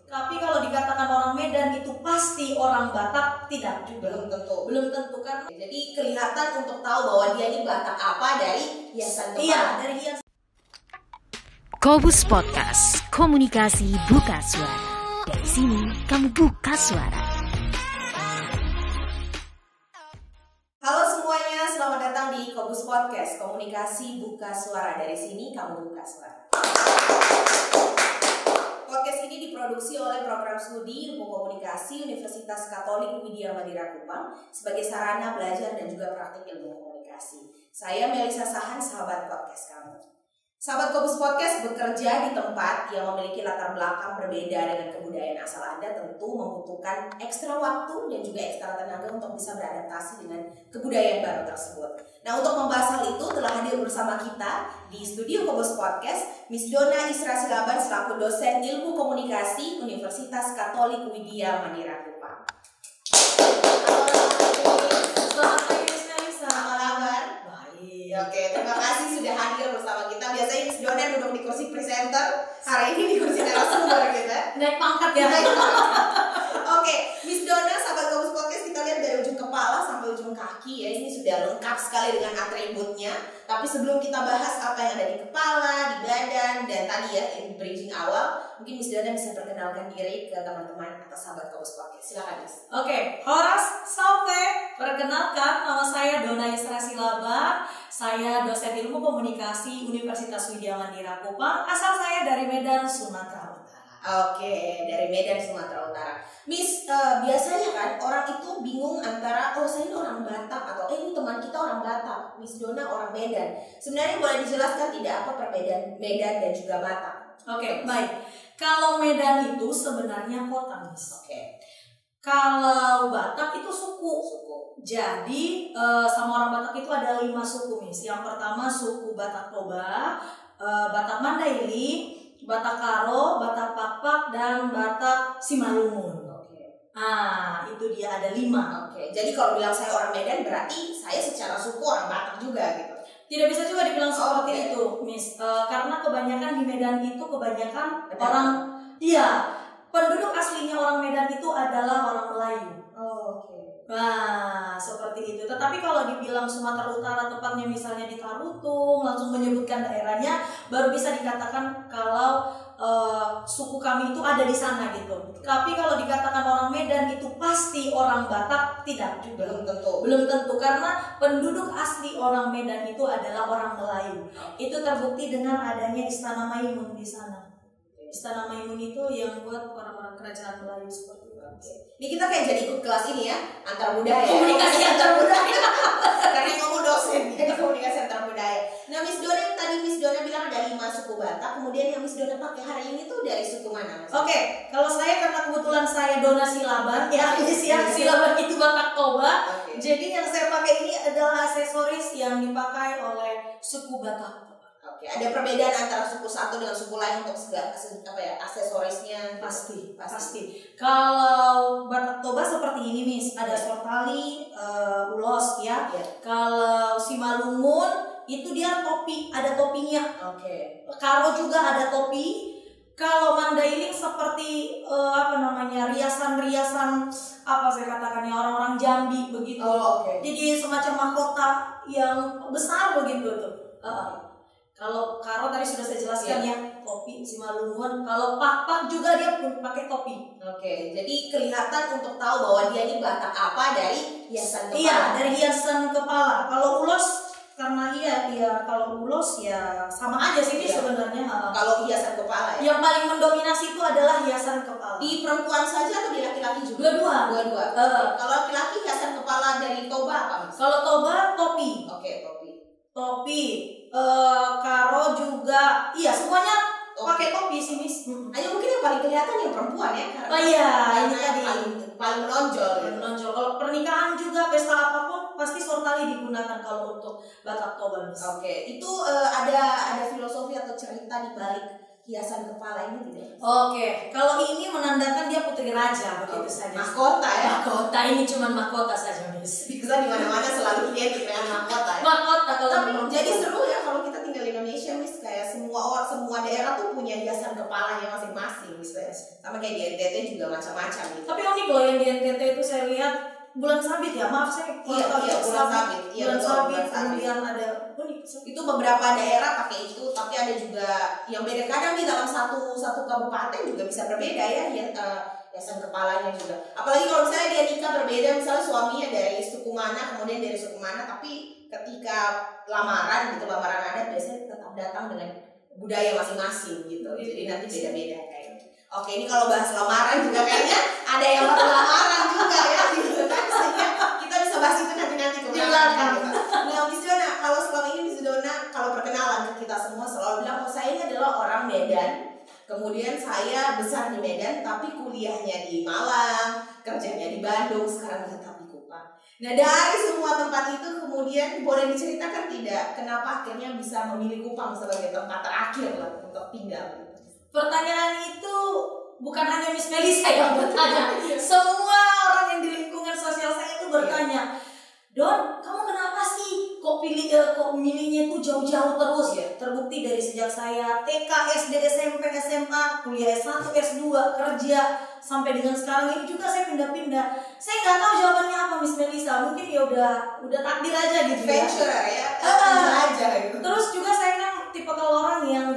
Tapi kalau dikatakan orang Medan itu pasti orang Batak, tidak juga. Belum tentu kan. Jadi kelihatan untuk tahu bahwa dia ini Batak apa dari hiasan kepala. Iya, dari hiasan. Qobus Podcast, komunikasi buka suara. Dari sini kamu buka suara. Halo semuanya, selamat datang di Qobus Podcast, komunikasi buka suara. Dari sini kamu buka suara. Podcast ini diproduksi oleh Program Studi Ilmu Komunikasi Universitas Katolik Widya Mandira Kupang sebagai sarana belajar dan juga praktik ilmu komunikasi. Saya Melisa Sahan, sahabat podcast kamu. Sahabat Qobus Podcast bekerja di tempat yang memiliki latar belakang berbeda dengan kebudayaan asal Anda, tentu membutuhkan ekstra waktu dan juga ekstra tenaga untuk bisa beradaptasi dengan kebudayaan baru tersebut. Nah, untuk membahas hal itu telah hadir bersama kita di studio Qobus Podcast Miss Dona Isra Silaban selaku dosen Ilmu Komunikasi Universitas Katolik Widya Mandira Kupang. Selamat pagi Miss Melisa. Apa kabar? Baik. Oke, terima kasih sudah hadir bersama kita. Biasanya Miss Dona duduk di kursi presenter, hari ini di kursi narasumber kita. Naik pangkat ya. Oke, Miss Dona, sahabat Qobus Podcast, kita lihat dari ujung kepala sampai ujung kaki ya. Ini sudah lengkap sekali dengan atributnya. Tapi sebelum kita bahas apa yang ada di kepala, di badan, dan tadi ya in bridging awal, mungkin Miss Dona bisa perkenalkan diri ke teman-teman atau sahabat Qobus Podcast. Silakan Miss. Oke, Horas Salve. Perkenalkan, nama saya Dona Isra Silaban. Saya dosen Ilmu Komunikasi Universitas Widya Mandira Kupang. Asal saya dari Medan, Sumatera Utara. Oke, dari Medan, Sumatera Utara. Miss, biasanya kan orang itu bingung antara saya ini orang Batak atau ini teman kita orang Batak, Miss Dona orang Medan. Sebenarnya boleh dijelaskan tidak apa perbedaan Medan dan juga Batak? Oke, baik. Kalau Medan itu sebenarnya kota, Miss. Oke. Kalau Batak itu suku. Jadi sama orang Batak itu ada 5 suku, Miss. Yang pertama suku Batak Toba, Batak Mandailing, Batak Karo, Batak Pakpak, dan Batak Simalungun. Ah, itu dia ada 5. Oke, jadi kalau bilang saya orang Medan berarti saya secara suku orang Batak juga gitu. Tidak bisa juga dibilang seperti itu, Miss. Karena kebanyakan di Medan itu kebanyakan orang, iya, penduduk aslinya orang Medan itu adalah orang Melayu. Oke. Nah, seperti itu. Tetapi kalau dibilang Sumatera Utara, tepatnya misalnya di Tarutung, langsung menyebutkan daerahnya, baru bisa dikatakan kalau suku kami itu ada di sana gitu. Tapi kalau dikatakan orang Medan itu pasti orang Batak, tidak juga. Belum tentu karena penduduk asli orang Medan itu adalah orang Melayu. Itu terbukti dengan adanya Istana Maimun di sana. Istana Maimun itu yang buat orang-orang kerajaan Melayu seperti itu. Ini kita kayak jadi ikut kelas ini ya, antar budaya. Komunikasi antar budaya. Karena kamu dosen ya, komunikasi antar budaya. Nah, Miss Dona yang tadi Miss Dona bilang ada 5 suku Batak, kemudian yang Miss Dona pakai hari ini tuh dari suku mana? Oke, kalau saya karena kebetulan saya Dona Silaban, ya Silaban itu Batak Toba. Jadi yang saya pakai ini adalah aksesoris yang dipakai oleh suku Batak. Oke, ada perbedaan antara suku satu dengan suku lain untuk aksesorisnya? Pasti. Kalau Batak Toba seperti ini, Miss. Ada sortali, ulos ya. Kalau Simalungun itu dia topi, ada topinya. Oke. Karo juga ada topi. Kalau Mandailing seperti riasan-riasan apa saya katakannya orang-orang Jambi begitu. Jadi semacam mahkota yang besar begitu tuh. Kalau Karo tadi sudah saya jelaskan ya, topi Simalungun. Kalau Pakpak juga dia pun pakai topi. Oke, jadi kelihatan untuk tahu bahwa dia ini Batak apa dari hiasan kepala. Iya, dari hiasan kepala. Kalau ulos karena kalau ulos ya sama aja sih sebenarnya. Kalau hiasan kepala ya. Yang paling mendominasi itu adalah hiasan kepala. Di perempuan saja atau di laki-laki juga? Dua-dua. Kalau laki-laki hiasan kepala dari Toba apa, Mas? Kalau Toba topi. Oke, Topi. Karo juga. Iya, semuanya pakai topi sih, Miss. Ayo mungkin yang paling kelihatan yang perempuan ya. Ini tadi paling menonjol. Kalau pernikahan juga pesta apapun pasti sortali digunakan kalau untuk Batak Toba, Miss. Oke, itu ada filosofi atau cerita di balik hiasan kepala ini tidak? Oke, kalau ini menandakan dia putri raja begitu saja. Mahkota ya. Mahkota ini cuma mahkota saja Miss. Bisa di mana-mana selalu identik dengan mahkota ya. Mahkota kalau Tapi menurut jadi aku. seru ya kalau kita tinggal di Indonesia, Miss, kayak semua daerah tuh punya hiasan kepalanya masing-masing, Miss. Sama kayak di NTT juga macam-macam gitu. Tapi unik loh yang di NTT itu saya lihat bulan sabit ya, maaf saya Iya, bulan sabit. Iya, bulan betul, sabit, bulan sabit. kemudian ada unik. Itu beberapa daerah pakai itu, tapi ada juga yang beda. Kadang di dalam satu kabupaten juga bisa berbeda ya, hiasan kepalanya juga. Apalagi kalau misalnya dia nikah berbeda, misalnya suaminya dari suku mana, kemudian dari suku mana, tapi ketika lamaran adat biasanya tetap datang dengan budaya masing-masing gitu. Jadi nanti beda-beda kayaknya. Oke, ini kalau bahas lamaran juga kayaknya ada yang baru lamaran juga ya gitu kan. Sehingga kita bisa bahas itu nanti ke belakang gitu. Nah, Miss Dona, kalau selama ini Miss Dona kalau perkenalan ke kita semua selalu bilang, saya ini adalah orang Medan. Kemudian saya besar di Medan, tapi kuliahnya di Malang, kerjanya di Bandung, sekarang tetap di Kupang. Nah, dari semua tempat itu kemudian boleh diceritakan tidak kenapa akhirnya bisa memilih Kupang sebagai tempat terakhir lah untuk tinggal? Pertanyaan itu bukan hanya Miss Melisa yang bertanya. Semua orang yang di lingkungan sosial saya itu bertanya, Don, kamu kenapa sih kok milihnya itu jauh-jauh terus? Terbukti dari sejak saya TK, SD, SMP, SMA, kuliah S1, S2, kerja, sampai dengan sekarang ini juga saya pindah-pindah. Saya nggak tahu jawabannya apa Miss Melisa. Mungkin ya udah takdir aja gitu ya. Adventure ya. Aja gitu. Terus juga saya kan tipe kalau orang yang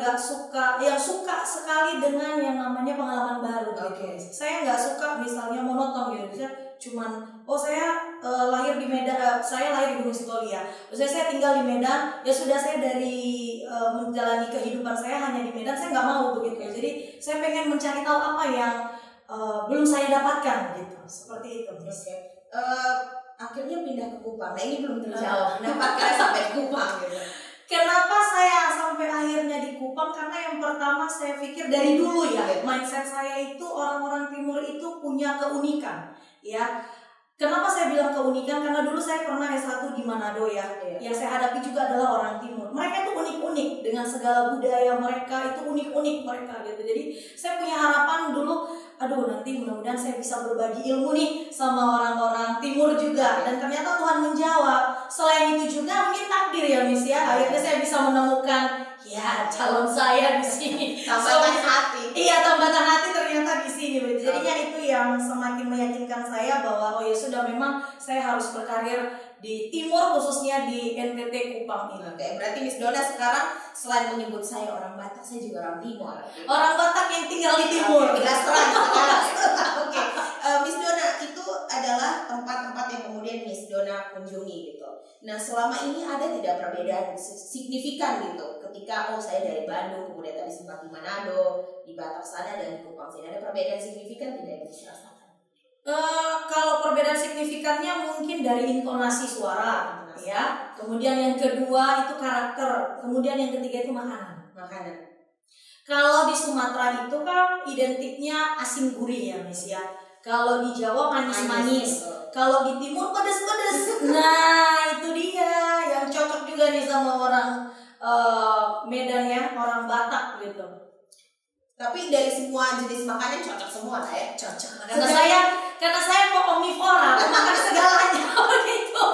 suka sekali dengan yang namanya pengalaman baru. Okay. Gitu. Saya nggak suka misalnya monoton gitu. Saya cuman saya lahir di Medan, saya lahir di Gunung Sitolia. Saya tinggal di Medan. Ya sudah, saya dari menjalani kehidupan saya hanya di Medan. Saya nggak mau begitu. Jadi saya pengen mencari tahu apa yang belum saya dapatkan gitu. Seperti itu. Okay. Akhirnya pindah ke Kupang. Nah, ini belum terjawab. Kenapa akhirnya sampai di Kupang gitu? Kenapa saya sampai akhirnya di Kupang? Karena yang pertama saya pikir dari dulu ya, mindset saya itu orang-orang timur itu punya keunikan, ya. Kenapa saya bilang keunikan? Karena dulu saya pernah S1 di Manado ya. Yang saya hadapi juga adalah orang timur. Mereka itu unik-unik dengan segala budaya mereka, itu unik-unik mereka gitu. Jadi saya punya harapan dulu, aduh nanti mudah-mudahan saya bisa berbagi ilmu nih sama orang-orang timur juga. Dan ternyata Tuhan menjawab. Selain itu juga mungkin takdir ya Miss ya. Akhirnya saya bisa menemukan ya calon saya di sini. Tambatan hati. Iya, tambatan hati ternyata di sini. Jadinya itu yang semakin meyakinkan saya bahwa oh ya sudah, memang saya harus berkarir di timur, khususnya di NTT Kupang ini. Oke, berarti Miss Dona sekarang selain menyebut saya orang Batak, saya juga orang timur. Orang Batak yang tinggal di timur. Jelas terang sekarang. Oke, Miss Dona itu adalah tempat-tempat yang kemudian Miss Dona kunjungi gitu. Nah, selama ini ada tidak perbedaan signifikan gitu ketika saya dari Bandung, kemudian tadi sempat di Manado, di Batak sana dan di Kupang sini, ada perbedaan signifikan tidak yang dirasakan? Kalau perbedaan signifikannya mungkin dari intonasi suara, ya. Kemudian yang kedua itu karakter, kemudian yang ketiga itu makanan. Kalau di Sumatera itu kan identiknya asin gurih ya Miss ya. Kalau di Jawa manis-manis. Kalau di Timur pedas-pedas. Nah, itu dia yang cocok juga nih sama orang Medan ya, orang Batak gitu. Tapi dari semua jenis makanan cocok semua lah ya? Cocok. Karena saya mau omnivora, makan segalanya begitu.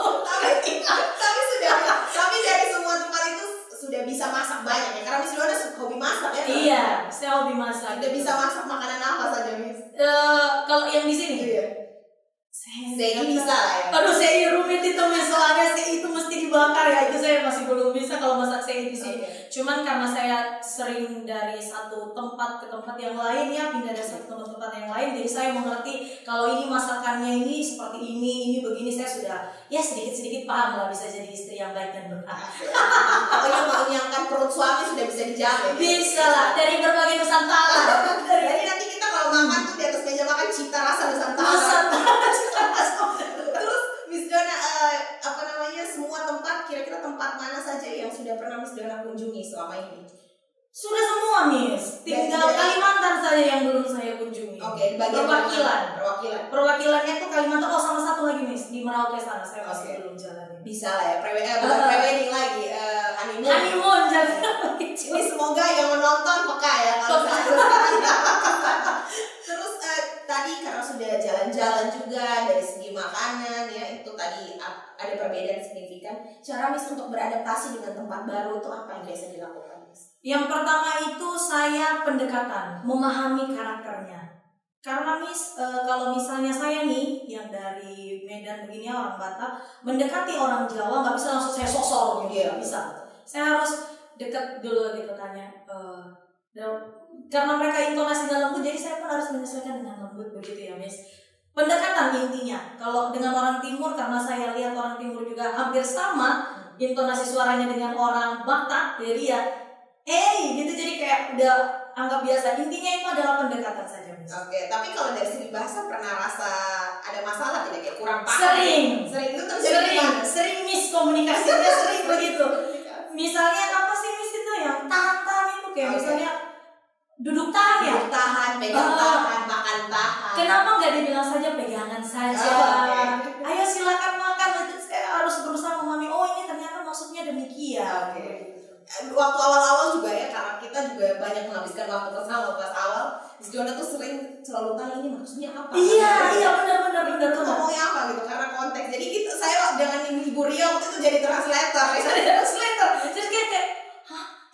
Tapi dari semua tempat itu sudah bisa masak banyak ya? Karena Miss Dona hobi masak ya? Iya, saya hobi masak. Sudah bisa masak makanan apa saja Miss? Kalau yang di sini? Iya. Saya bisa lah ya. Aduh, saya rumit itu Miss, soalnya saya itu mesti dibakar ya. Itu saya masih belum bisa kalau masak saya di sini. Okay. Cuman karena saya sering dari satu tempat ke tempat yang lain ya, pindah dari satu tempat yang lain, jadi saya mengerti kalau ini masakannya ini seperti ini begini, saya sudah ya sedikit-sedikit paham lah, bisa jadi istri yang baik dan benar. Atau yang mau menyiapkan perut suami sudah bisa dijamin. Bisa lah, dari berbagai nusantara. Jadi nanti kita kalau makan tuh di atas meja makan cita rasa nusantara. Terus Miss Dona semua tempat, kira-kira tempat mana saja yang sudah pernah Miss Dona kunjungi selama ini? Sudah semua Miss, tinggal Kalimantan saja yang belum saya kunjungi. Oke, di bagian perwakilannya tuh Kalimantan. Oh, sama satu lagi Miss, di Merauke sana saya masih belum jalan. Bisa lah ya, pre-wedding lagi, honeymoon jalan. Ini semoga yang menonton peka ya kalau Terus tadi jalan-jalan juga, dari segi makanan ya, itu tadi ada perbedaan signifikan. Cara Miss untuk beradaptasi dengan tempat baru itu apa yang biasa dilakukan, Miss? Yang pertama itu saya pendekatan, memahami karakternya. Karena kalau misalnya saya nih yang dari Medan begini orang Batak mendekati orang Jawa nggak bisa langsung saya sosor gitu, nggak bisa. Saya harus dekat dulu gitu tanya. Karena mereka intonasinya lembut, jadi saya pun harus menyesuaikan dengan lembut begitu ya, Miss. Pendekatan intinya. Kalau dengan orang Timur, karena saya lihat orang Timur juga hampir sama intonasi suaranya dengan orang Batak, jadi ya, gitu, jadi kayak udah anggap biasa. Intinya itu adalah pendekatan saja, Miss. Oke, tapi kalau dari segi bahasa pernah rasa ada masalah tidak, kayak kurang paham? Sering itu terjadi gimana? Sering miskomunikasinya sering begitu. Misalnya apa sih Miss itu yang tahan itu kayak misalnya duduk tahan ya? Duduk tahan, pegang tahan, makan tahan. Kenapa nggak dibilang saja pegangan saja? Ayo silakan makan. Itu saya harus berusaha memahami. Oh ini ternyata maksudnya demikian. Waktu awal-awal juga ya, karena kita juga banyak menghabiskan waktu bersama pas awal. Miss Dona tuh selalu tanya ini maksudnya apa? Iya benar. Itu ngomongnya apa gitu karena konteks. Jadi saya dengan Ibu Ria waktu itu jadi translator. Terus kayak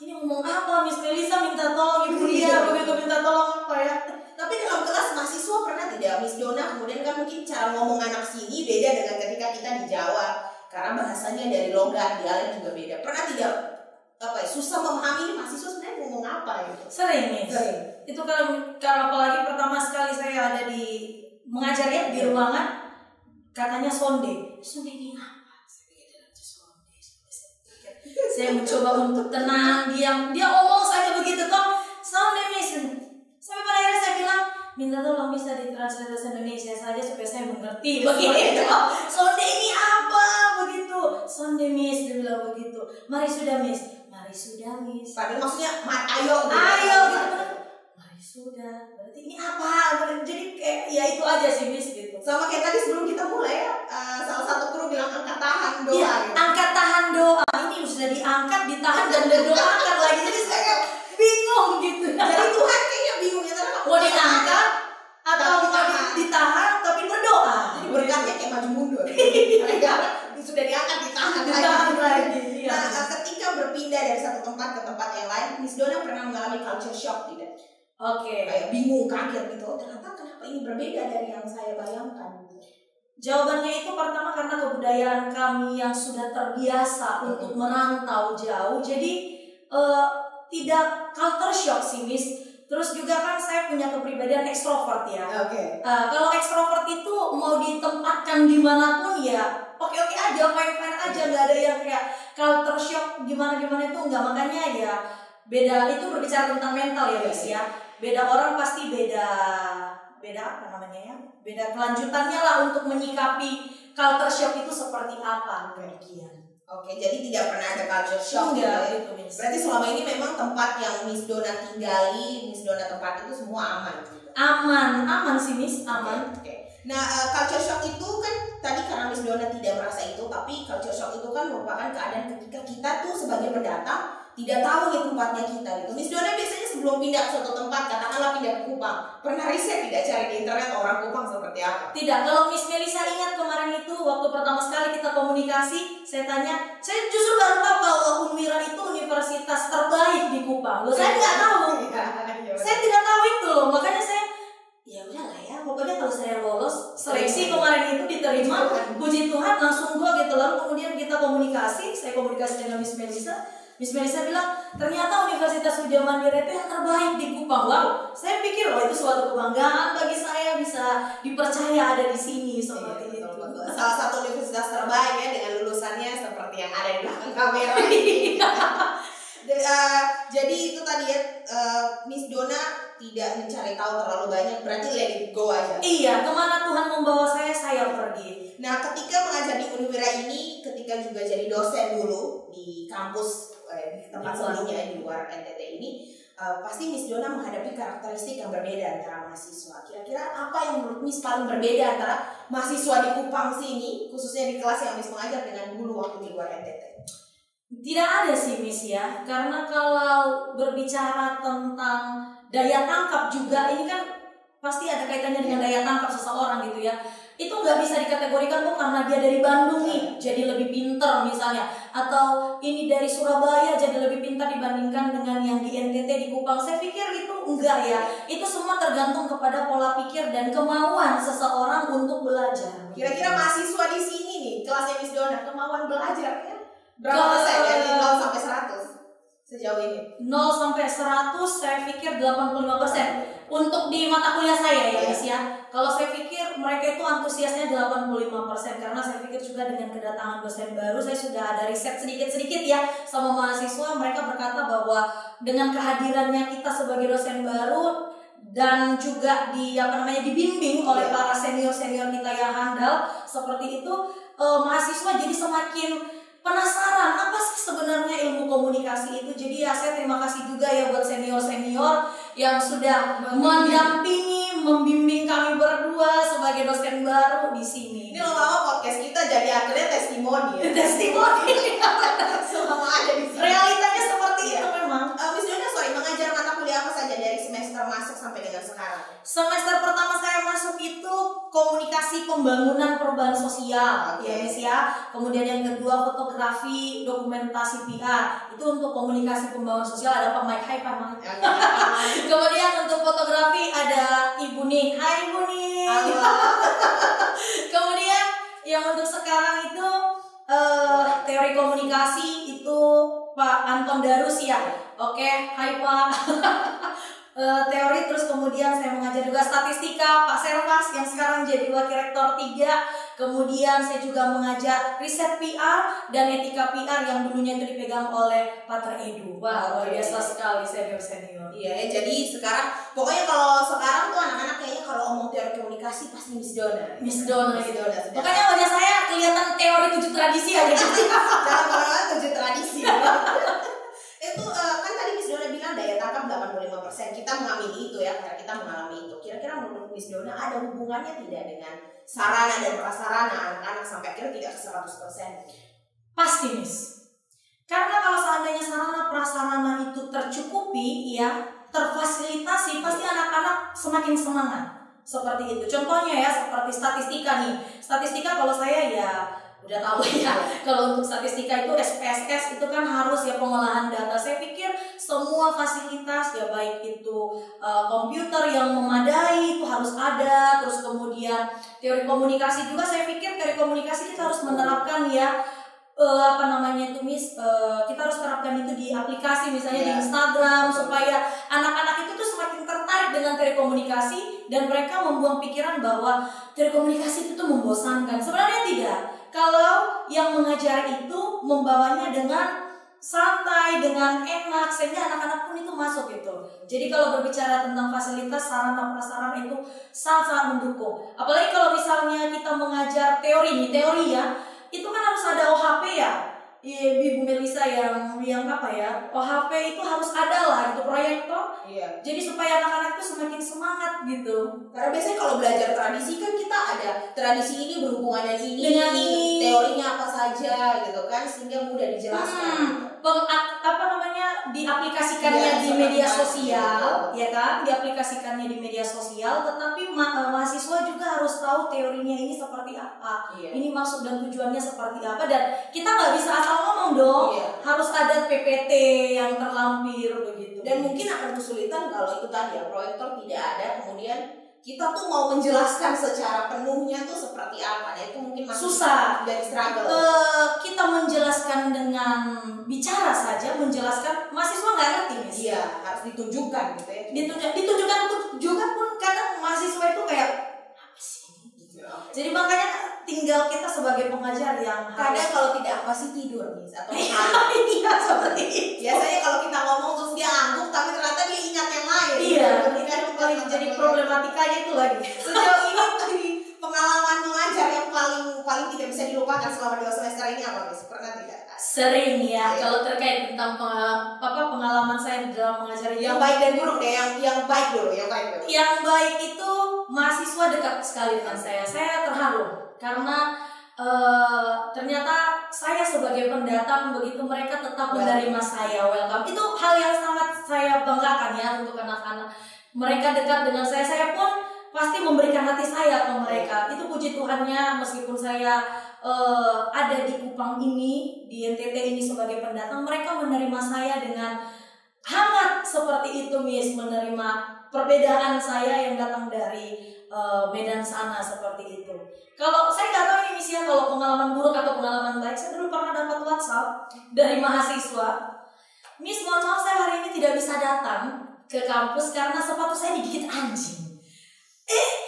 ini ngomong apa? Miss Melisa minta tolong Ibu Ria begitu minta tolong apa ya? Tapi dalam kelas mahasiswa pernah tidak Miss Dona kemudian kan mungkin cara ngomong anak sini beda dengan ketika kita di Jawa karena bahasanya dari logat dialek juga beda. Pernah tidak susah memahami ini mahasiswa sebenarnya ngomong apa gitu? Sering. Itu kalau apalagi pertama sekali saya ada di mengajar ya di ruangan, katanya sonde ini apa? Saya mencoba untuk tenang, diam. Dia omong saja begitu toh, sonde Miss. Sampai pada akhirnya saya bilang, minta tolong bisa ditranslate bahasa Indonesia saja supaya saya mengerti. Begitu. Sonde ini apa? Begitu. Sonde Miss, dia bilang begitu. Mari sudah Miss. Padahal maksudnya ayo gitu. Mari sudah. Berarti ini apa? Jadi kayak ya itu aja sih Miss gitu. Sama kayak tadi sebelum kita mulai ya, salah satu kru bilang angkat tahan doa. Iya, gitu. angkat tahan doa. Ini sudah diangkat, ditahan dan didoakan lagi. Jadi saya bingung gitu. Jadi Tuhan kayaknya bingung ya mau diangkat atau mau ditahan tapi berdoa. Jadi berkatnya kayak maju mundur. Sudah diangkat ditahan lagi. Nah, ketika berpindah dari satu tempat ke tempat yang lain, Miss Dona pernah mengalami culture shock tidak? Kayak bingung, kaget gitu. Ternyata kenapa ini berbeda dari yang saya bayangkan? Jawabannya itu pertama karena kebudayaan kami yang sudah terbiasa untuk merantau jauh, jadi tidak culture shock sih Miss. Terus juga kan saya punya kepribadian ekstrovert ya. Kalau ekstrovert itu mau ditempatkan dimanapun ya oke aja, fine aja, nggak ada yang kayak culture shock gimana itu nggak. Makanya ya beda, itu berbicara tentang mental ya Miss ya. Beda orang pasti beda apa namanya ya, beda kelanjutannya lah untuk menyikapi culture shock itu seperti apa demikian. Jadi tidak pernah ada culture shock gitu ya. Berarti selama ini memang tempat yang Miss Dona tinggali, Miss Dona tempat itu semua aman gitu. Aman sih Miss, aman. Nah, culture shock itu kan tadi karena Miss Dona tidak merasa itu, tapi culture shock itu kan merupakan keadaan ketika kita tuh sebagai pendatang tidak tahu nih tempatnya kita gitu. Miss Dona biasanya sebelum pindah ke suatu tempat, katakanlah pindah ke Kupang, pernah riset tidak cari di internet orang Kupang seperti apa? Tidak. Kalau Miss Melisa ingat kemarin itu waktu pertama sekali kita komunikasi, saya tanya, saya justru baru tahu kalau Unmira itu universitas terbaik di Kupang. Saya nggak tahu. Saya tidak tahu itu loh, makanya saya ya udahlah ya, pokoknya kalau saya lolos seleksi kemarin itu diterima, puji Tuhan langsung gua gitu. Lalu kemudian kita komunikasi, saya komunikasi dengan Miss Melisa. Miss Melisa bilang, ternyata Universitas Widya Mandira itu yang terbaik di Kupang. Wow, saya pikir itu suatu kebanggaan bagi saya bisa dipercaya ada di sini seperti itu. Salah satu universitas terbaik ya dengan lulusannya seperti yang ada di belakang kamera ini. Jadi itu tadi ya, Miss Dona tidak mencari tahu terlalu banyak, berarti let it go aja. Iya, kemana Tuhan membawa saya pergi. Nah, ketika mengajar di Unwira ini, ketika juga jadi dosen dulu di kampus di tempat sebelumnya di luar NTT ini, pasti Miss Dona menghadapi karakteristik yang berbeda antara mahasiswa. Kira-kira apa yang menurut Miss paling berbeda antara mahasiswa di Kupang sini, khususnya di kelas yang Miss mengajar dengan dulu waktu di luar NTT? Tidak ada sih Miss ya, karena kalau berbicara tentang daya tangkap juga ini kan pasti ada kaitannya dengan daya tangkap seseorang gitu ya. Itu nggak bisa dikategorikan karena dia dari Bandung nih jadi lebih pinter misalnya, atau ini dari Surabaya jadi lebih pintar dibandingkan dengan yang di NTT, di Kupang. Saya pikir itu enggak ya, itu semua tergantung kepada pola pikir dan kemauan seseorang untuk belajar. Kira-kira mahasiswa di sini nih kelasnya Miss Dona kemauan belajar ya berapa persen dari 0 sampai 100 sejauh ini? 0 sampai 100 saya pikir 85%. Untuk di mata kuliah saya ya Miss ya. Kalau saya pikir mereka itu antusiasnya 85%, karena saya pikir juga dengan kedatangan dosen baru, saya sudah ada riset sedikit-sedikit ya sama mahasiswa. Mereka berkata bahwa dengan kehadirannya kita sebagai dosen baru dan juga dibimbing oleh para senior-senior kita yang handal seperti itu, mahasiswa jadi semakin penasaran apa sih sebenarnya ilmu komunikasi itu. Jadi ya saya terima kasih juga ya buat senior-senior yang sudah mendampingi, membimbing kami berdua sebagai dosen baru di sini. Ini lama-lama podcast kita jadi akhirnya testimoni ya. Testimoni. Semua ada di sini. Realitanya seperti itu memang. Miss Dona, mengajar mata kuliah apa saja dari semester masuk sampai dengan sekarang? Semester pertama saya masuk itu komunikasi pembangunan perubahan sosial, ya Miss ya. Kemudian yang kedua fotografi, dokumentasi PR. Itu untuk komunikasi pembangunan sosial ada Pak Mike. Hai Pak Mike. Kemudian untuk fotografi ada Ibu nih. Hai Ibu nih. Halo. Kemudian yang untuk sekarang itu teori komunikasi itu Pak Anton Darus ya. Oke, hai Pak. Teori, terus kemudian saya mengajar juga statistika Pak Servas yang sekarang jadi wakil rektor 3. Kemudian saya juga mengajar riset PR dan etika PR yang dulunya itu dipegang oleh Pak Teredu. Wah, luar biasa sekali senior-senior. Iya, jadi sekarang pokoknya kalau sekarang tuh anak-anak kayaknya kalau ngomong teori komunikasi pasti Miss Dona. Miss Dona. Makanya wajah saya kelihatan teori 7 tradisi aja gitu. Jangan kemana-mana 7 tradisi. Itu kan tadi Miss Dona bilang daya tangkap 85%. Kita mengamini itu ya, karena kita mengalami itu. Kira-kira menurut Miss Dona ada hubungannya tidak dengan sarana dan prasarana anak-anak sampai akhirnya tidak ke 100%? Pasti Miss. Karena kalau seandainya sarana prasarana itu tercukupi ya, terfasilitasi, pasti anak-anak semakin semangat. Seperti itu. Contohnya ya seperti statistika nih. Statistika kalau saya ya udah tahu ya, kalau untuk statistika itu SPSS itu kan harus ya pengolahan data. Saya pikir semua fasilitas ya baik itu komputer yang memadai itu harus ada. Terus kemudian teori komunikasi juga saya pikir teori komunikasi kita harus menerapkan ya Miss, kita harus terapkan itu di aplikasi misalnya di Instagram supaya anak-anak itu tuh semakin tertarik dengan teori komunikasi dan mereka membuang pikiran bahwa teori komunikasi itu tuh membosankan. Sebenarnya tidak. Kalau yang mengajar itu membawanya dengan santai, dengan enak, sehingga anak-anak pun itu masuk gitu. Jadi kalau berbicara tentang fasilitas, sarana prasarana itu sangat-sangat mendukung. Apalagi kalau misalnya kita mengajar teori ya, itu kan harus ada OHP ya. Ibu Melisa yang apa ya, OHP itu harus ada lah gitu, proyektor. Iya. Jadi supaya anak-anak itu semakin semangat gitu. Karena biasanya kalau belajar tradisi kan kita ada tradisi ini berhubungan dengan ini, teorinya apa saja gitu kan, sehingga mudah dijelaskan. Diaplikasikannya di media sosial, ya kan? Diaplikasikannya di media sosial, tetapi mahasiswa juga harus tahu teorinya ini seperti apa. Iya. Ini maksud dan tujuannya seperti apa, dan kita nggak bisa asal ngomong dong. Iya. Harus ada PPT yang terlampir begitu. Dan mungkin akan kesulitan kalau itu tadi ya, proyektor tidak ada, kemudian kita tuh mau menjelaskan secara penuhnya tuh seperti apa, dan itu mungkin masih susah dari struggle. Kita menjelaskan dengan bicara saja, menjelaskan mahasiswa nggak ngerti Miss. Iya, harus ditunjukkan gitu ya. Ditunjukkan juga pun kadang mahasiswa itu kayak apa sih gitu. Jadi makanya tinggal kita sebagai pengajar yang kadang kalau tidak pasti tidur Miss atau iya seperti itu. Biasanya kalau kita ngomong terus dia ngantuk tapi ternyata dia ingat yang lain. Iya, itu paling jadi problematikanya itu lagi. Sejauh ini pengalaman mengajar yang paling tidak bisa dilupakan selama 2 semester ini apa Miss? Pernah tidak? Sering ya, kalau terkait tentang pengalaman saya dalam mengajar yang baik dan buruk deh, yang baik dulu, Yang baik itu mahasiswa dekat sekali dengan saya. Saya terharu karena ternyata saya sebagai pendatang begitu mereka tetap menerima saya, welcome. Itu hal yang sangat saya banggakan ya untuk anak-anak. Mereka dekat dengan saya pun pasti memberikan hati saya ke mereka. Itu puji Tuhannya, meskipun saya ada di Kupang ini, di NTT ini sebagai pendatang, mereka menerima saya dengan hangat seperti itu, Miss, menerima perbedaan saya yang datang dari Medan sana seperti itu. Kalau saya nggak tahu ini, Miss, ya, kalau pengalaman buruk atau pengalaman baik, saya dulu pernah dapat WhatsApp dari mahasiswa, Miss, mohon maaf saya hari ini tidak bisa datang ke kampus karena sepatu saya digigit anjing.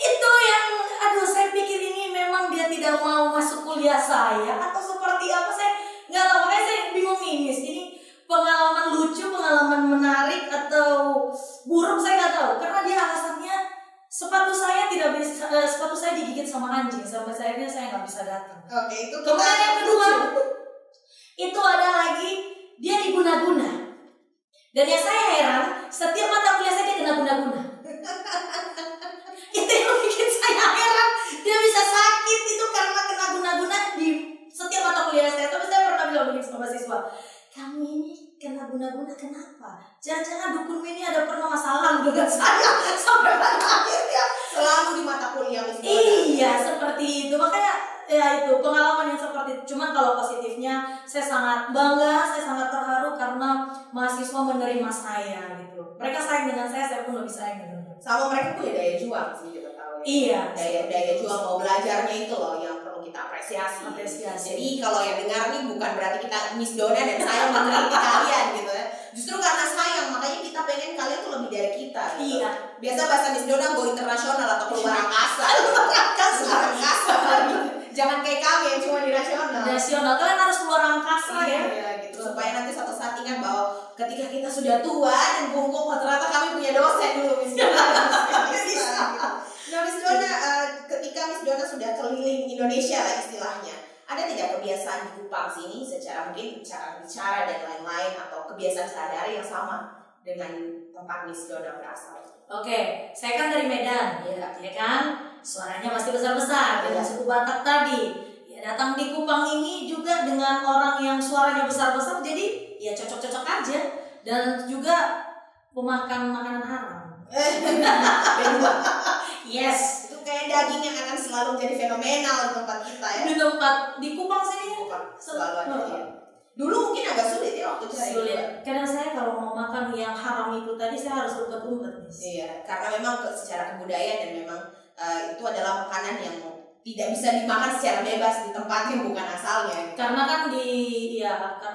Itu yang, aduh, saya pikir ini memang dia tidak mau masuk kuliah saya atau seperti apa, saya nggak tahu. Makanya saya bingung nih, Miss, ini pengalaman lucu, pengalaman menarik atau buruk, saya nggak tahu. Karena dia alasannya sepatu saya tidak bisa, sepatu saya digigit sama anjing, sampai akhirnya saya nggak bisa datang. Oke, itu kemudian yang kedua, itu ada lagi dia diguna-guna. Dan yang saya heran, setiap mata kuliah saya dia kena guna-guna. Itu yang bikin saya heran, dia bisa sakit itu karena kena guna-guna di setiap mata kuliah saya. Tapi saya pernah bilang begini sama siswa, kamu ini kena guna-guna kenapa? Jangan-jangan dukun ini ada pernah masalah dengan saya sampai pada akhirnya selalu di mata kuliah, Miss Dona. Iya, seperti itu. Makanya ya itu pengalaman yang seperti itu. Cuman kalau positifnya, saya sangat bangga, saya sangat terharu karena mahasiswa menerima saya gitu. Mereka sayang dengan saya pun lebih sayang dengan mereka. Sama mereka punya daya juang sih, kita tahu ya. Iya, Daya juang mau belajarnya itu loh yang perlu kita apresiasi. Jadi kalau yang dengar nih bukan berarti kita Miss Dona dan saya meneliti kalian gitu ya. Justru karena sayang, makanya kita pengen kalian tuh lebih dari kita gitu. Iya. Biasa bahasa Miss Dona go internasional atau keluar angkasa. Keluar angkasa. Jangan kayak kami yang cuma di nasional. Nasional, kalian harus keluar angkasa ya. Iya, gitu. Supaya nanti suatu saat ingat bahwa ketika kita sudah tua dan bungkuk, ternyata kami punya dosen dulu, Miss Dona. Nah, Miss Dona, ketika Miss Dona sudah keliling Indonesia lah istilahnya, ada tidak kebiasaan di Kupang sini secara mungkin cara bicara dan lain-lain atau kebiasaan sehari-hari yang sama dengan tempat Miss Dona berasal? Oke, saya kan dari Medan, ya kan? Suaranya pasti besar-besar dengan suku Batak tadi. Ya, datang di Kupang ini juga dengan orang yang suaranya besar-besar, jadi ya cocok-cocok aja. Dan juga pemakan makanan haram. Berdua. Yes. Itu kayak daging yang akan selalu menjadi fenomenal di tempat kita ya. Di Kupang sini selalu ada ya. Dulu mungkin agak sulit ya waktu cari. Sulit. Karena saya kalau mau makan yang haram itu tadi saya harus umpet-umpet. Iya, karena memang secara kebudayaan dan memang itu adalah makanan yang tidak bisa dimakan secara bebas di tempat yang bukan asalnya. Gitu. Karena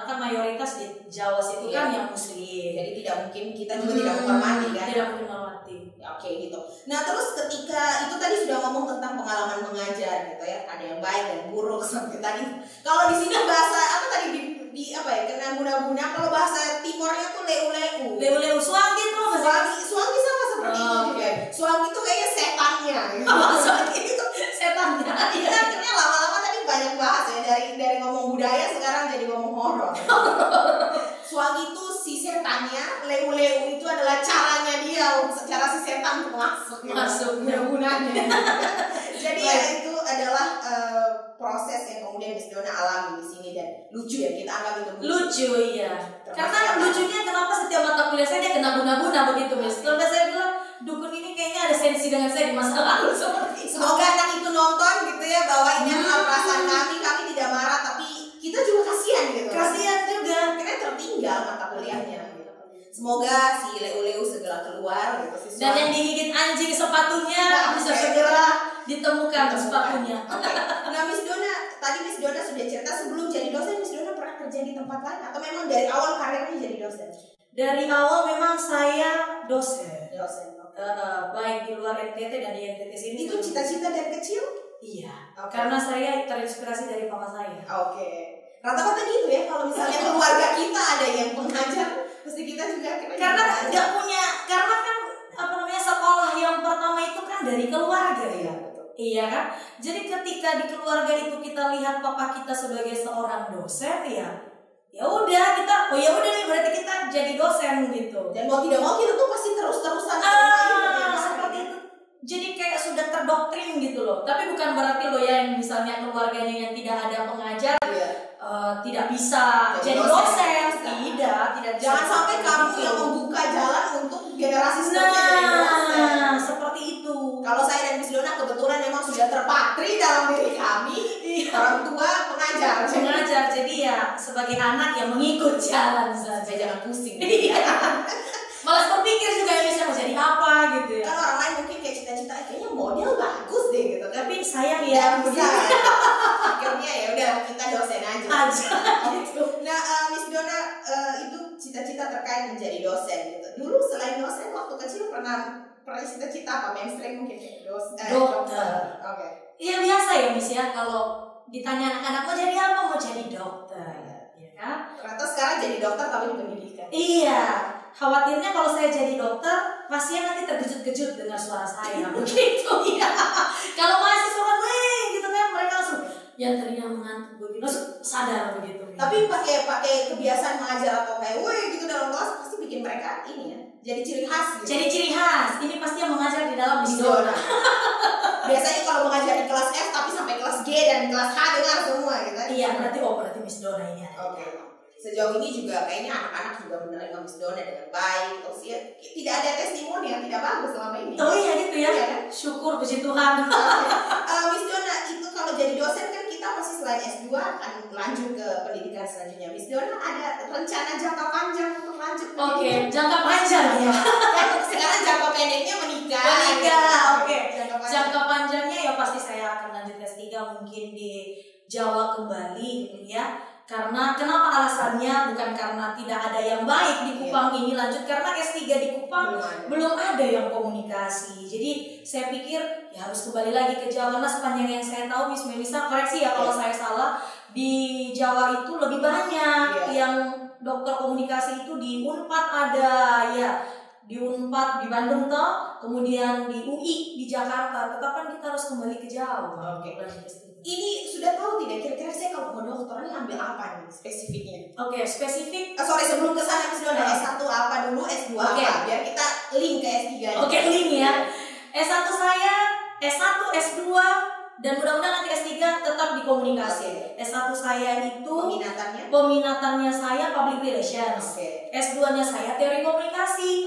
kan mayoritas di Jawa situ kan yang Muslim. Jadi tidak mungkin kita juga tidak menghormati kan. Tidak mungkin menghormati. Ya, oke gitu. Nah terus ketika itu tadi sudah ngomong tentang pengalaman mengajar gitu ya, ada yang baik dan buruk sampai tadi. Kalau di sini bahasa apa tadi di apa ya, kena guna-guna. Kalau bahasa Timornya tuh leu-leu. Leu-leu suangi tuh. Suangi sama seperti itu juga. Suangi tuh kayaknya setannya. Gitu. Suangi itu setannya. Iya, akhirnya lama-lama tadi banyak bahas ya dari ngomong budaya sekarang jadi ngomong horor. Suangi itu si setannya, leu-leu itu adalah caranya dia, secara si setan untuk masuk guna-gunanya. Jadi ya itu adalah proses yang kemudian Miss Dona alami di sini dan lucu ya, kita anggap itu lucu iya. Karena lucunya kenapa setiap mata kuliah saya dia kena guna-guna begitu, Miss. Kalau saya bilang dukun ini kayaknya ada sensi dengan saya di masa lalu seperti itu. Semoga anak itu nonton gitu ya, bahwa ini adalah perasaan kami tidak marah, tapi kita juga kasihan gitu. Kasihan juga, karena tertinggal mata kuliahnya. Gitu. Semoga si leu-leu segera keluar gitu. Dan yang digigit anjing sepatunya bisa segera ditemukan sepatunya. Okay. Nah, Miss Dona, tadi Miss Dona sudah cerita sebelum jadi dosen, Miss Dona pernah kerja di tempat lain atau memang dari awal karirnya jadi dosen? Dari awal memang saya dosen. Baik di luar NTT dan di NTT sini. Itu cita-cita dari kecil? Iya. Okay. Karena saya terinspirasi dari papa saya. Oke. Rata-rata gitu ya, kalau misalnya keluarga kita ada yang pengajar, mesti kita juga karena nggak punya, karena kan sekolah yang pertama itu kan dari keluarga ya. Iya kan? Jadi ketika di keluarga itu kita lihat papa kita sebagai seorang dosen ya udah kita nih berarti kita jadi dosen gitu. Dan mau tidak mau kita tuh pasti terus-terusan seperti itu. Jadi kayak sudah terdoktrin gitu loh. Tapi bukan berarti loh ya yang misalnya keluarganya yang tidak ada pengajar tidak bisa jadi dosen. Tidak. Jangan sampai kamu yang membuka jalan untuk generasi seterusnya jadi dosen. Seperti itu. Kalau saya dan Miss Dona kebetulan memang sudah terpatri dalam diri kami, orang tua pengajar. Jadi ya sebagai anak yang mengikut jalan saja. Jangan pusing. Malas berpikir juga ya bisa mau jadi apa gitu ya. Kan orang lain mungkin kayak cita-cita kayaknya model bagus deh gitu kan. Tapi sayang ya bisa. Akhirnya ya udah kita dosen aja. Gitu. Nah, Miss Dona itu cita-cita terkait menjadi dosen gitu. Dulu selain dosen waktu kecil pernah cita-cita apa? Mainstream mungkin dokter. Oke. Iya biasa ya Miss ya, kalau ditanya anak-anak mau jadi apa, mau jadi dokter, ya kan? Ternyata sekarang jadi dokter tapi di pendidikan. Iya, khawatirnya kalau saya jadi dokter, pasien nanti terkejut-kejut dengan suara saya, begitu ya. Kalau mahasiswa kan, gitu kan, mereka langsung yang tadinya mengantuk begitu, langsung sadar begitu. Tapi pakai kebiasaan mengajar atau kayak, gitu dalam kelas pasti bikin mereka ini ya, jadi ciri khas. Gitu. Jadi ciri khas, ini pasti yang mengajar di dalam Miss Dona. Biasanya kalau mengajar di kelas F tapi sampai kelas G dan kelas H dengar semua gitu. Iya, berarti Miss Dona ini ada. Oke. Sejauh ini juga kayaknya anak-anak juga menerima Miss Dona dengan baik. Terus ya tidak ada testimoni yang tidak bagus selama ini. Oh iya gitu ya. Iya kan? Syukur puji Tuhan. Miss Dona itu kalau jadi dosen kan kita pasti selain S2 akan lanjut ke pendidikan selanjutnya. Miss Dona ada rencana jangka panjang untuk lanjut ke pendidikan? Jangka panjang ya. Sekarang jangka pendeknya menikah. Oke. Jangka panjangnya ya pasti saya akan lanjut S3 mungkin di Jawa kembali gitu ya. Karena kenapa alasannya bukan karena tidak ada yang baik di Kupang ini lanjut, karena S3 di Kupang belum ada yang komunikasi. Jadi saya pikir ya harus kembali lagi ke Jawa. Karena sepanjang yang saya tahu Miss Melisa koreksi ya kalau saya salah, di Jawa itu lebih banyak yang dokter komunikasi itu di Unpad ada ya. Di Unpad di Bandung toh, kemudian di UI di Jakarta. Tetap kan kita harus kembali ke Jawa. Oke. Ini sudah tahu tidak kira-kira saya kalau mau dokter ini ambil apa nih spesifiknya? Oke, spesifik. Sebelum ke sana Miss Dona, S1 apa dulu, S2 apa? Biar kita link ke S3. Oke, link ya. S1 saya, S1, S2 dan mudah-mudahan nanti S3 tetap di komunikasi. S1 saya itu peminatannya saya public relations. S2-nya saya teori komunikasi.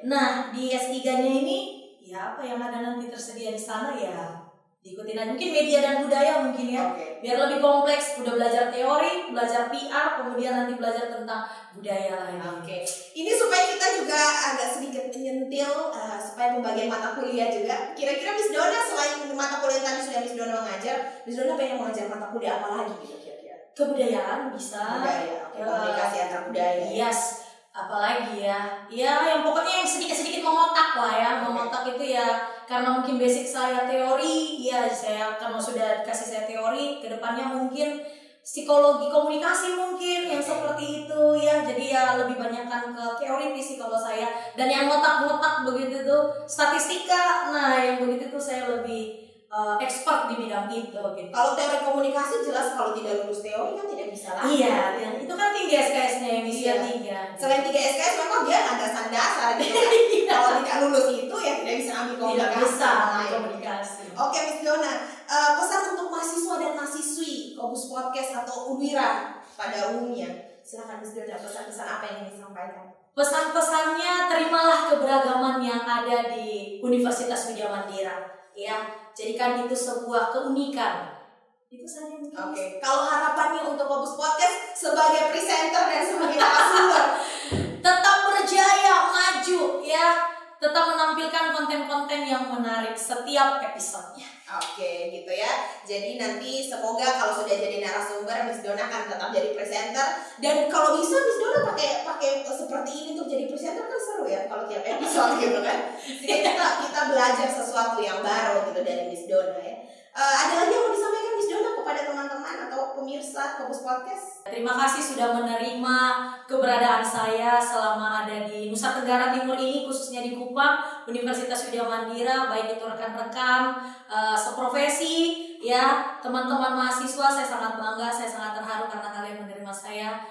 Nah, di S3-nya ini ya apa yang ada nanti tersedia di sana ya diikutin aja. Mungkin media dan budaya mungkin ya. Biar lebih kompleks, udah belajar teori, belajar PR, kemudian nanti belajar tentang budaya lagi. Ini supaya kita juga agak sedikit menyentil supaya pembagian mata kuliah juga. Kira-kira Miss Dona selain mata kuliah yang tadi sudah Miss Dona mengajar, Miss Dona pengen mengajar mata kuliah apa lagi gitu kira-kira? Kebudayaan bisa. Budaya, komunikasi antar budaya. Yes. Apalagi ya yang pokoknya yang sedikit-sedikit mengotak lah ya. Mengotak itu ya karena mungkin basic saya teori ya, saya karena sudah dikasih saya teori, kedepannya mungkin psikologi komunikasi mungkin yang seperti itu ya. Jadi ya lebih banyakkan ke teoritis sih kalau saya, dan yang ngotak-ngotak begitu tuh statistika. Nah yang begitu tuh saya lebih expert di bidang itu gitu. Kalau teori komunikasi jelas kalau tidak lulus teori kan tidak bisa lagi. Iya, dan itu kan 3 SKS-nya yang bisa 3. Selain 3 SKS memang dia ada dasar gitu kan. Kalau tidak lulus itu ya tidak bisa ambil komunikasi. Tidak bisa komunikasi. Oke Miss Dona, pesan untuk mahasiswa dan mahasiswi Kobus Podcast atau Unwira pada umumnya. Silakan Miss Dona, pesan-pesan apa yang ingin disampaikan? Pesan-pesannya, terimalah keberagaman yang ada di Universitas Widya Mandira. Ya, jadikan itu sebuah keunikan. Itu saja mungkin. Oke. Kalau harapannya untuk Kobus Podcast sebagai presenter dan sebagai narasumber, tetap berjaya, maju ya. Tetap menampilkan konten-konten yang menarik setiap episodenya. Oke, gitu ya. Jadi nanti semoga kalau sudah jadi narasumber, Miss Dona akan tetap jadi presenter. Dan kalau bisa Miss Dona pakai seperti ini untuk jadi presenter kan seru ya kalau tiap episode gitu kan. Jadi kita belajar sesuatu yang baru gitu dari Miss Dona ya. Ada lagi yang mau disampaikan Miss Dona kepada teman-teman atau pemirsa Kobus Podcast? Terima kasih sudah menerima keberadaan saya selama ada di Nusa Tenggara Timur ini, khususnya di Kupang, Universitas Widya Mandira, baik itu rekan-rekan seprofesi ya, teman-teman mahasiswa. Saya sangat bangga, saya sangat terharu karena kalian menerima saya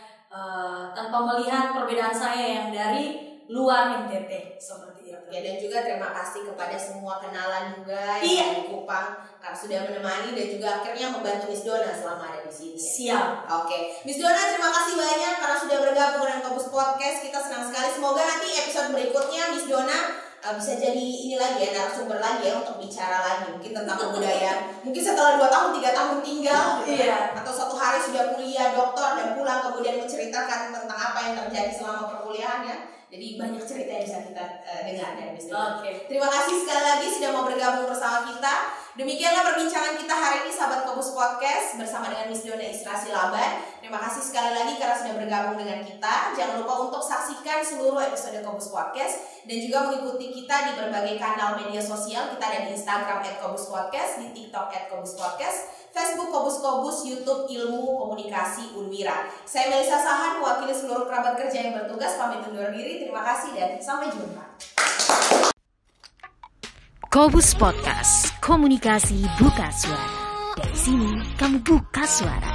tanpa melihat perbedaan saya yang dari luar NTT seperti itu. Ya, dan juga terima kasih kepada semua kenalan juga yang di Kupang karena sudah menemani dan juga akhirnya membantu Miss Dona selama ada di sini. Siap. Oke, Miss Dona terima kasih banyak karena sudah bergabung dengan Kobus Podcast. Kita senang sekali. Semoga nanti episode berikutnya Miss Dona bisa jadi ini lagi ya, narasumber lagi ya untuk bicara lagi mungkin tentang kebudayaan. Mungkin setelah 2 tahun 3 tahun tinggal atau 1 hari sudah kuliah doktor dan pulang kemudian menceritakan tentang apa yang terjadi selama perkuliahan ya. Jadi banyak cerita yang bisa kita dengar dari Miss Dona. Terima kasih sekali lagi sudah mau bergabung bersama kita. Demikianlah perbincangan kita hari ini sahabat Kobus Podcast bersama dengan Miss Dona Isra Silaban. Terima kasih sekali lagi karena sudah bergabung dengan kita. Jangan lupa untuk saksikan seluruh episode Kobus Podcast dan juga mengikuti kita di berbagai kanal media sosial. Kita ada di Instagram @kobuspodcast, di TikTok @kobuspodcast, Facebook Kobus, YouTube Ilmu Komunikasi Unwira. Saya Melisa Sahan, mewakili seluruh kerabat kerja yang bertugas, pamit undur diri. Terima kasih dan sampai jumpa. Kobus Podcast, komunikasi buka suara. Dari sini kamu buka suara.